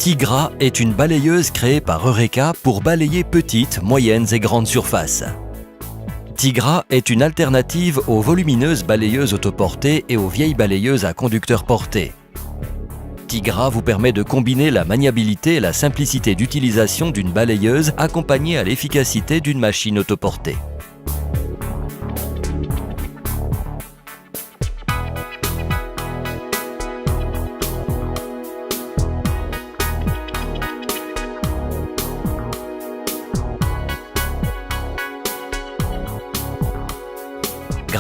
Tigra est une balayeuse créée par Eureka pour balayer petites, moyennes et grandes surfaces. Tigra est une alternative aux volumineuses balayeuses autoportées et aux vieilles balayeuses à conducteur porté. Tigra vous permet de combiner la maniabilité et la simplicité d'utilisation d'une balayeuse accompagnée à l'efficacité d'une machine autoportée.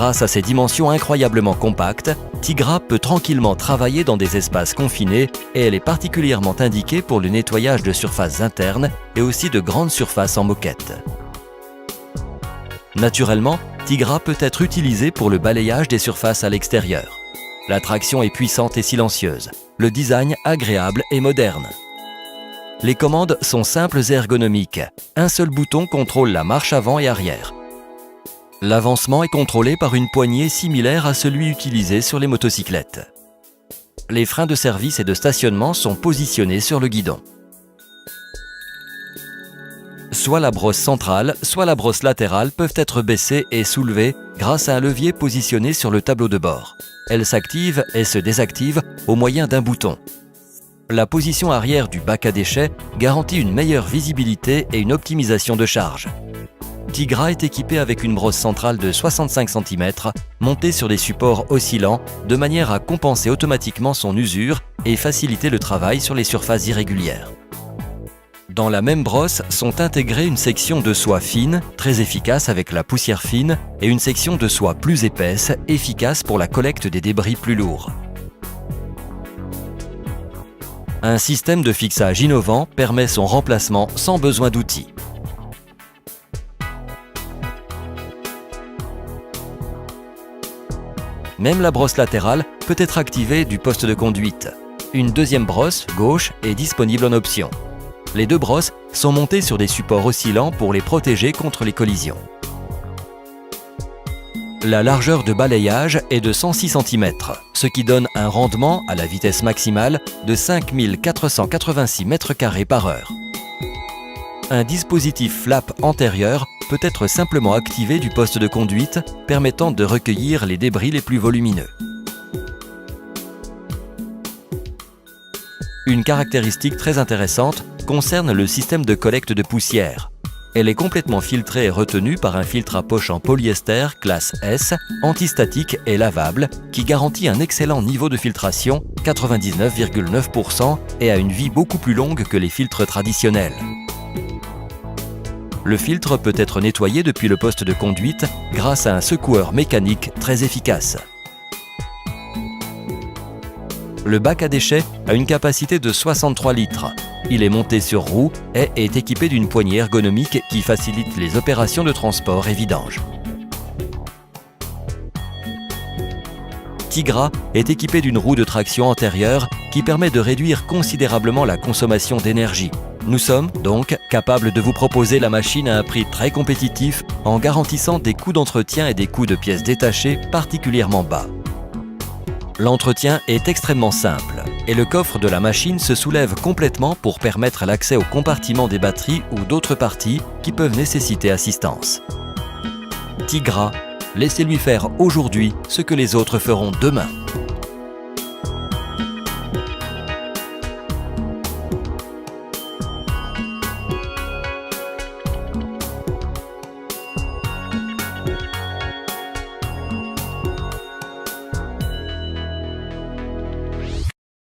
Grâce à ses dimensions incroyablement compactes, Tigra peut tranquillement travailler dans des espaces confinés et elle est particulièrement indiquée pour le nettoyage de surfaces internes et aussi de grandes surfaces en moquette. Naturellement, Tigra peut être utilisée pour le balayage des surfaces à l'extérieur. La traction est puissante et silencieuse, le design agréable et moderne. Les commandes sont simples et ergonomiques. Un seul bouton contrôle la marche avant et arrière. L'avancement est contrôlé par une poignée similaire à celui utilisé sur les motocyclettes. Les freins de service et de stationnement sont positionnés sur le guidon. Soit la brosse centrale, soit la brosse latérale peuvent être baissées et soulevées grâce à un levier positionné sur le tableau de bord. Elles s'activent et se désactivent au moyen d'un bouton. La position arrière du bac à déchets garantit une meilleure visibilité et une optimisation de charge. Tigra est équipé avec une brosse centrale de 65 cm montée sur des supports oscillants de manière à compenser automatiquement son usure et faciliter le travail sur les surfaces irrégulières. Dans la même brosse sont intégrées une section de soie fine, très efficace avec la poussière fine, et une section de soie plus épaisse, efficace pour la collecte des débris plus lourds. Un système de fixage innovant permet son remplacement sans besoin d'outils. Même la brosse latérale peut être activée du poste de conduite. Une deuxième brosse, gauche, est disponible en option. Les deux brosses sont montées sur des supports oscillants pour les protéger contre les collisions. La largeur de balayage est de 106 cm, ce qui donne un rendement à la vitesse maximale de 5486 m² par heure. Un dispositif flap antérieur peut être simplement activé du poste de conduite, permettant de recueillir les débris les plus volumineux. Une caractéristique très intéressante concerne le système de collecte de poussière. Elle est complètement filtrée et retenue par un filtre à poche en polyester classe S, antistatique et lavable, qui garantit un excellent niveau de filtration, 99,9%, et a une vie beaucoup plus longue que les filtres traditionnels. Le filtre peut être nettoyé depuis le poste de conduite grâce à un secoueur mécanique très efficace. Le bac à déchets a une capacité de 63 litres. Il est monté sur roue et est équipé d'une poignée ergonomique qui facilite les opérations de transport et vidange. Tigra est équipé d'une roue de traction antérieure qui permet de réduire considérablement la consommation d'énergie. Nous sommes donc capables de vous proposer la machine à un prix très compétitif en garantissant des coûts d'entretien et des coûts de pièces détachées particulièrement bas. L'entretien est extrêmement simple et le coffre de la machine se soulève complètement pour permettre l'accès au compartiment des batteries ou d'autres parties qui peuvent nécessiter assistance. Tigra, laissez-lui faire aujourd'hui ce que les autres feront demain.